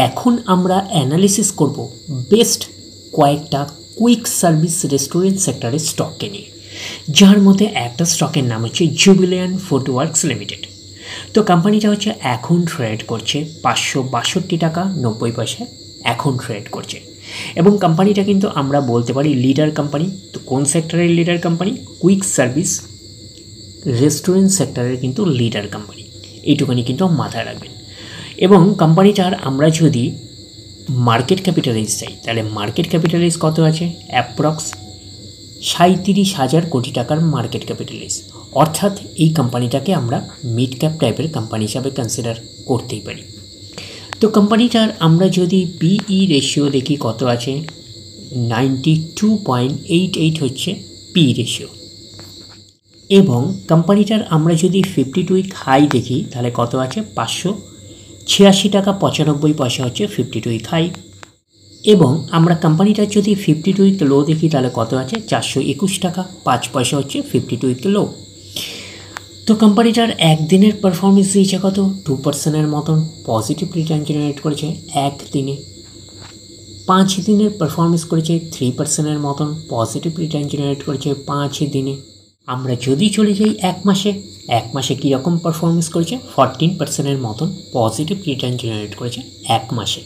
এখন আমরা অ্যানালিসিস করব বেস্ট কয়েকটা কুইক সার্ভিস রেস্টুরেন্ট সেক্টরের স্টককে নিয়ে, যার মধ্যে একটা স্টকের নাম হচ্ছে জুবিলিয়ান্ট ফুড ওয়ার্কস লিমিটেড। তো কোম্পানিটা হচ্ছে এখন ট্রেড করছে 562 টাকা 90 পয়সায় এখন ট্রেড করছে, এবং কোম্পানিটা কিন্তু আমরা বলতে পারি লিডার কোম্পানি। তো কোন সেক্টরের leader company? Quick service restaurant সেক্টরের কিন্তু লিডার কোম্পানি, এইটুখানি কিন্তু মাথায় রাখবেন। এবং কোম্পানিটার আমরা যদি মার্কেট ক্যাপিটালাইজ চাই, তাহলে মার্কেট ক্যাপিটালাইজ কত আছে? অ্যাপ্রক্স 37,000 কোটি টাকার মার্কেট ক্যাপিটালাইজ। অর্থাৎ এই কোম্পানিটাকে আমরা মিড ক্যাপ টাইপের কোম্পানি হিসাবে কনসিডার করতেই পারি। তো কোম্পানিটার আমরা যদি পিই রেশিও দেখি কত আছে, 92.88 হচ্ছে পি রেশিও। এবং কোম্পানিটার আমরা যদি 52 উইক হাই দেখি তাহলে কত আছে? 586 টাকা 95 পয়সা হচ্ছে 52 উইক হাই। এবং আমরা কোম্পানিটার যদি 52 উইক লো দেখি তাহলে কত আছে? 421 টাকা 5 পয়সা হচ্ছে 52 উইক লো। তো কোম্পানিটার একদিনের পারফরমেন্স দিয়েছে কত? 2%-এর মতন পজিটিভ রিটার্ন জেনারেট করেছে একদিনে। 5 দিনের পারফরমেন্স করেছে 3%-এর মতন পজিটিভ রিটার্ন জেনারেট করেছে 5 দিনে। আমরা যদি চলে যাই এক মাসে কীরকম পারফরমেন্স করেছে? 14%-এর মতন পজিটিভ রিটার্ন জেনারেট করেছে এক মাসে।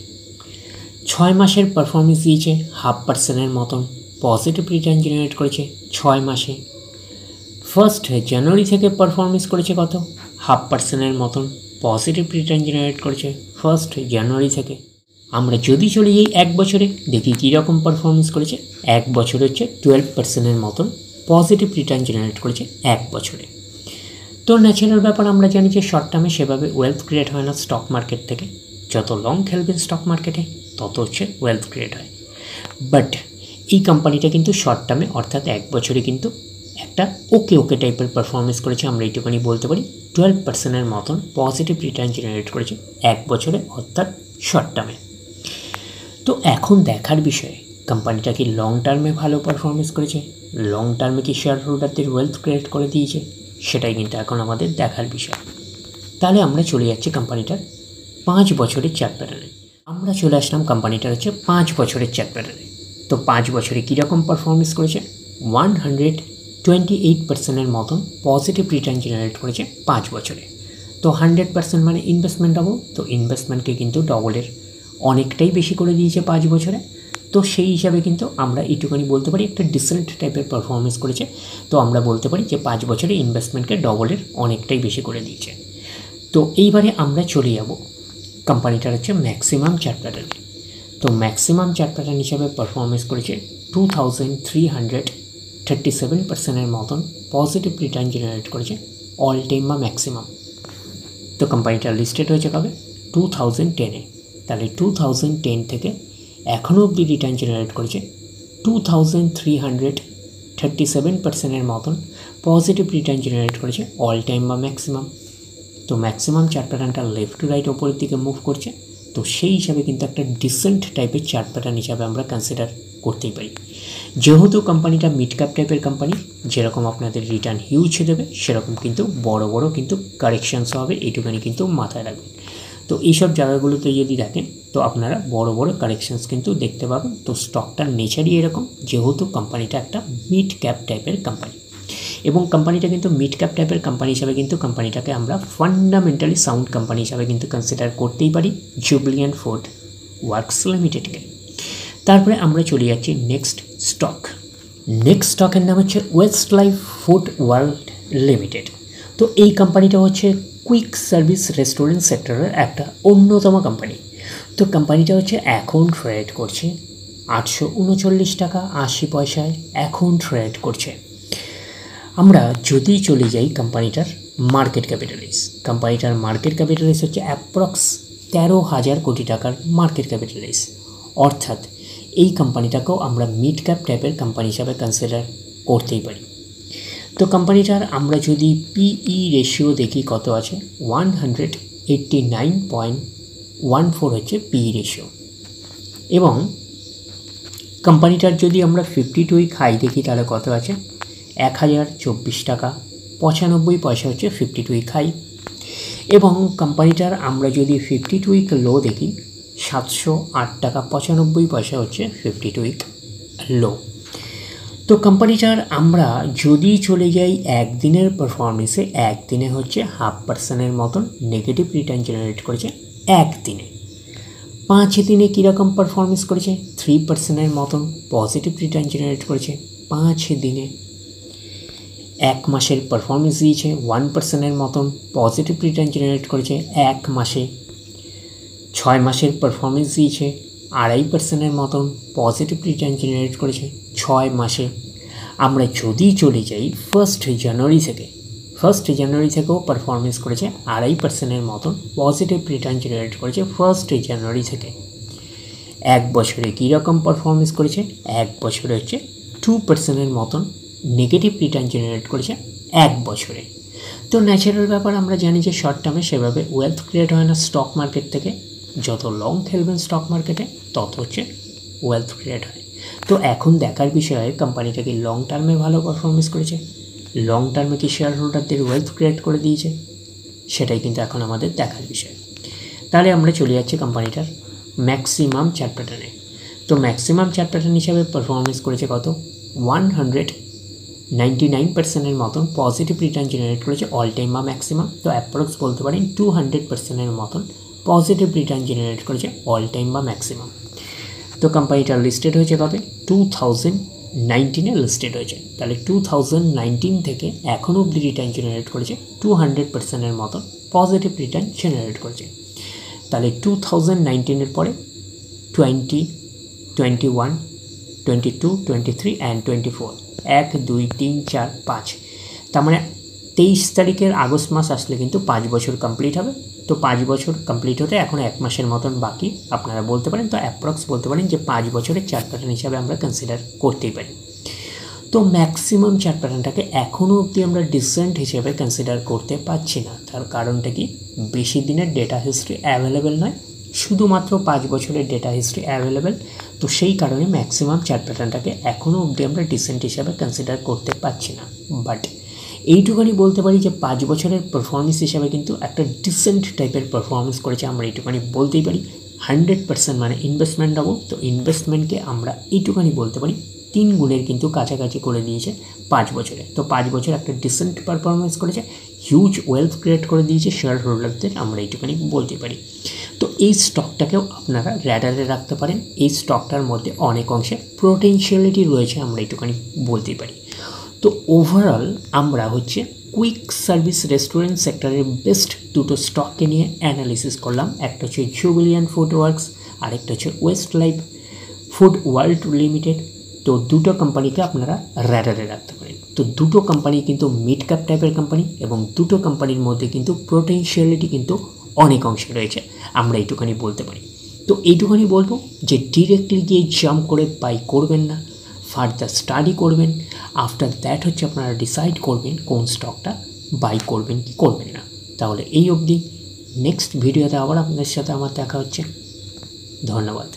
6 মাসের পারফরমেন্স দিয়েছে 0.5%-এর মতন পজিটিভ রিটার্ন জেনারেট করেছে 6 মাসে। 1 জানুয়ারি থেকে পারফরমেন্স করেছে কত? 0.5%-এর মতন পজিটিভ রিটার্ন জেনারেট করেছে 1 জানুয়ারি থেকে। আমরা যদি চলে যাই এক বছরে, দেখি কীরকম পারফরমেন্স করেছে। এক বছরে হচ্ছে 12%-এর মতন পজিটিভ রিটার্ন জেনারেট করেছে এক বছরে। তো ন্যাচারাল ব্যাপার, আমরা জানি যে শর্ট টার্মে সেভাবে ওয়েলথ ক্রিয়েট হয় না স্টক মার্কেট থেকে। যত লং খেলবেন স্টক মার্কেটে তত হচ্ছে ওয়েলথ ক্রিয়েট হয়। বাট এই কোম্পানিটা কিন্তু শর্ট টার্মে অর্থাৎ এক বছরে কিন্তু একটা ওকে টাইপের পারফরমেন্স করেছে। আমরা এইটুখানি বলতে পারি 12%-এর মতন পজিটিভ রিটার্ন জেনারেট করেছে এক বছরে অর্থাৎ শর্ট টার্মে। তো এখন দেখার বিষয়, কোম্পানিটা কি লং টার্মে ভালো পারফরমেন্স করেছে? লং টার্মে কি শেয়ার হোল্ডারদের ওয়েলথ ক্রিয়েট করে দিয়েছে? সেটাই কিন্তু এখন আমাদের দেখার বিষয়। তাহলে আমরা চলে যাচ্ছি কোম্পানিটার 5 বছরের চার্ট প্যাটার্নে। আমরা চলে আসলাম কোম্পানিটার হচ্ছে 5 বছরের চার্ট প্যাটার্নে। তো 5 বছরে কীরকম পারফরমেন্স করেছে? 128%-এর মতন পজিটিভ রিটার্ন জেনারেট করেছে 5 বছরে। তো 100% মানে ইনভেস্টমেন্ট ডবল, তো ইনভেস্টমেন্টকে কিন্তু ডবলের অনেকটাই বেশি করে দিয়েছে 5 বছরে। তো সেই হিসাবে কিন্তু আমরা এইটুখানি বলতে পারি একটা ডিসেন্ট টাইপের পারফরমেন্স করেছে। তো আমরা বলতে পারি যে 5 বছরে ইনভেস্টমেন্টকে ডবলের অনেকটাই বেশি করে দিয়েছে। তো এইবারে আমরা চলে যাব কোম্পানিটার হচ্ছে ম্যাক্সিমাম চার্ট প্যাটার্নে। তো ম্যাক্সিমাম চার্ট প্যাটার্ন হিসাবে পারফরমেন্স করেছে 2337%-এর মতন পজিটিভ রিটার্ন জেনারেট করেছে অল টাইম বা ম্যাক্সিমাম। তো কোম্পানিটা লিস্টেড হয়েছে কবে? 2010-এ। তাহলে 2010 থেকে এখনও অবধি রিটার্ন জেনারেট করেছে 2337%-এর মতন পজিটিভ রিটার্ন জেনারেট করেছে অল টাইম বা ম্যাক্সিমাম। তো ম্যাক্সিমাম চার্ট প্যাটার্নটা লেফট টু রাইট ওপরের দিকে মুভ করছে। তো সেই হিসাবে কিন্তু একটা ডিসেন্ট টাইপের চার্ট প্যাটার্ন হিসাবে আমরা কনসিডার করতেই পারি। যেহেতু কোম্পানিটা মিড ক্যাপ টাইপের কোম্পানি, যেরকম আপনাদের রিটার্ন হিউজ দেবে সেরকম কিন্তু বড় কিন্তু কারেকশানস হবে, এইটুখানি কিন্তু মাথায় রাখবেন। তো এইসব জায়গাগুলোতে যদি দেখেন তো আপনারা বড় কারেকশানস কিন্তু দেখতে পাবেন। তো স্টকটার নেচারই এরকম, যেহেতু কোম্পানিটা একটা মিড ক্যাপ টাইপের কোম্পানি, এবং কোম্পানিটা কিন্তু মিড ক্যাপ টাইপের কোম্পানি হিসাবে কিন্তু কোম্পানিটাকে আমরা ফান্ডামেন্টালি সাউন্ড কোম্পানি হিসাবে কিন্তু কনসিডার করতেই পারি জুবিলিয়ান্ট ফুড ওয়ার্কস লিমিটেডকে। তারপরে আমরা চলে যাচ্ছি নেক্সট স্টকের নাম হচ্ছে West life food world limited. তো এই কোম্পানিটা হচ্ছে কুইক সার্ভিস রেস্টুরেন্ট সেক্টরের একটা অন্যতম কোম্পানি। তো কোম্পানিটা হচ্ছে এখন ট্রেড করছে 839 টাকা 80 পয়সায় এখন ট্রেড করছে। আমরা যদি চলে যাই কোম্পানিটার মার্কেট ক্যাপিটালাইজ হচ্ছে অ্যাপ্রক্স 13,000 কোটি টাকার মার্কেট ক্যাপিটালাইজ। অর্থাৎ এই কোম্পানিটাকেও আমরা মিড ক্যাপ টাইপের কোম্পানি হিসাবে কনসিডার করতেই পারি। তো কোম্পানিটার আমরা যদি পিই রেশিও দেখি কত আছে, 189.14 হচ্ছে পিই রেশিও। এবং কোম্পানিটার যদি আমরা 52 উইক হাই দেখি তাহলে কত আছে? 1024 টাকা 95 পয়সা হচ্ছে 52 উইক হাই। এবং কোম্পানিটার আমরা যদি 52 উইক লো দেখি 708 টাকা 95 পয়সা হচ্ছে 52 উইক লো। তো কোম্পানিটার আমরা যদি চলে যাই একদিনের পারফরমেন্সে, একদিনে হচ্ছে 0.5% মতন নেগেটিভ রিটার্ন জেনারেট করেছে একদিনে। 5 দিনে কীরকম পারফরমেন্স করেছে, 3% মতন পজিটিভ রিটার্ন জেনারেট করেছে 5 দিনে। 1 মাসের পারফরমেন্স দিয়েছে 1% মতন পজিটিভ রিটার্ন জেনারেট করেছে 1 মাসে। 6 মাসের পারফরমেন্স দিয়েছে 2.5% মতন পজিটিভ রিটার্ন জেনারেট করেছে 6 মাসে। আমরা যদি চলে যাই 1 জানুয়ারি থেকেও পারফরমেন্স করেছে 2.5% মতন পজিটিভ রিটার্ন জেনারেট করেছে 1 জানুয়ারি থেকে। 1 বছরে কীরকম পারফরমেন্স করেছে, 1 বছরে হচ্ছে 2% মতন নেগেটিভ রিটার্ন জেনারেট করেছে 1 বছরে। তো ন্যাচারাল ব্যাপার, আমরা জানি যে শর্ট টার্মে সেভাবে ওয়েলথ ক্রিয়েট হয় না স্টক মার্কেট থেকে। যত লং খেলবেন স্টক মার্কেটে তত হচ্ছে ওয়েলথ ক্রিয়েট হয়। তো এখন দেখার বিষয় কোম্পানিটা কি লং টার্মে ভালো পারফরমেন্স করেছে, লং টার্মে কি শেয়ার হোল্ডারদের ওয়েলথ ক্রিয়েট করে দিয়েছে, সেটাই কিন্তু এখন আমাদের দেখার বিষয়। তাহলে আমরা চলে যাচ্ছি কোম্পানিটার ম্যাক্সিমাম চার্ট প্যাটার্নে। তো ম্যাক্সিমাম চার্ট প্যাটার্ন হিসাবে পারফরমেন্স করেছে কত, 199% মতন পজিটিভ রিটার্ন জেনারেট করেছে অল টাইম বা ম্যাক্সিমাম। তো অ্যাপ্রক্স বলতে পারেন 200% মতন পজিটিভ রিটার্ন জেনারেট করেছে অল টাইম বা ম্যাক্সিমাম। তো কোম্পানিটা লিস্টেড হয়েছে কবে, 2019-এ লিস্টেড হয়েছে। তাহলে 2019 থেকে এখনও অবধি রিটার্ন জেনারেট করেছে 200% মতন পজিটিভ রিটার্ন জেনারেট করেছে। তাহলে 2019-এর পরে 20, 21, 22, 23 অ্যান্ড 24, 1, 2, 3, 4, 5। তার মানে 23 তারিখের আগস্ট মাস আসলে কিন্তু 5 বছর কমপ্লিট হবে। তো 5 বছর কমপ্লিট হতে এখন 1 মাসের মতন বাকি আপনারা বলতে পারেন। তো অ্যাপ্রক্স বলতে পারেন যে 5 বছরের চার্ট প্যাটার্ন হিসাবে আমরা কনসিডার করতেই পারি। তো ম্যাক্সিমাম চার্ট প্যাটার্নটাকে এখনও অবধি আমরা ডিসেন্ট হিসেবে কনসিডার করতে পারছি না। তার কারণটা কি, বেশি দিনের ডেটা হিস্ট্রি অ্যাভেলেবেল নয়, শুধুমাত্র 5 বছরের ডেটা হিস্ট্রি অ্যাভেলেবেল। তো সেই কারণে ম্যাক্সিমাম চার্ট প্যাটার্নটাকে এখনও অবধি আমরা ডিসেন্ট হিসাবে কনসিডার করতে পারছি না। বাট এইটুখানি বলতে পারি যে 5 বছরের পারফরমেন্স হিসাবে কিন্তু একটা ডিসেন্ট টাইপের পারফরমেন্স করেছে, আমরা এইটুখানি বলতেই পারি। 100% মানে ইনভেস্টমেন্ট নেবো, তো ইনভেস্টমেন্টকে আমরা এইটুখানি বলতে পারি 3 গুণের কিন্তু কাছাকাছি করে দিয়েছে 5 বছরে। তো 5 বছর একটা ডিসেন্ট পারফরমেন্স করেছে, হিউজ ওয়েলথ ক্রিয়েট করে দিয়েছে শেয়ার হোল্ডারদের, আমরা এইটুখানি বলতে পারি। তো এই স্টকটাকেও আপনারা র্যাডারে রাখতে পারেন। এই স্টকটার মধ্যে অনেক অংশে পোটেনশিয়ালিটি রয়েছে, আমরা এইটুখানি বলতেই পারি। তো ওভারঅল আমরা হচ্ছে কুইক সার্ভিস রেস্টুরেন্ট সেক্টরের বেস্ট দুটো স্টককে নিয়ে অ্যানালিসিস করলাম। একটা হচ্ছে জুবিলিয়ান ফুড ওয়ার্কস, আরেকটা হচ্ছে West life food world limited. তো দুটো কোম্পানিকে আপনারা র্যাডারে রাখতে পারেন। তো দুটো কোম্পানি কিন্তু মিড ক্যাপ টাইপের কোম্পানি, এবং দুটো কোম্পানির মধ্যে কিন্তু পোটেনশিয়ালিটি কিন্তু অনেক অংশে রয়েছে, আমরা এইটুখানি বলতে পারি। তো এইটুখানি বলবো যে ডিরেক্টলি গিয়ে জাম্প করে বাই করবেন না, ফার্দার স্টাডি করবেন। আফটার দ্যাট হচ্ছে আপনারা ডিসাইড করবেন কোন স্টকটা বাই করবেন কি করবেন না। তাহলে এই অবধি, নেক্সট ভিডিওতে আবার আপনাদের সাথে আমার দেখা হচ্ছে। ধন্যবাদ।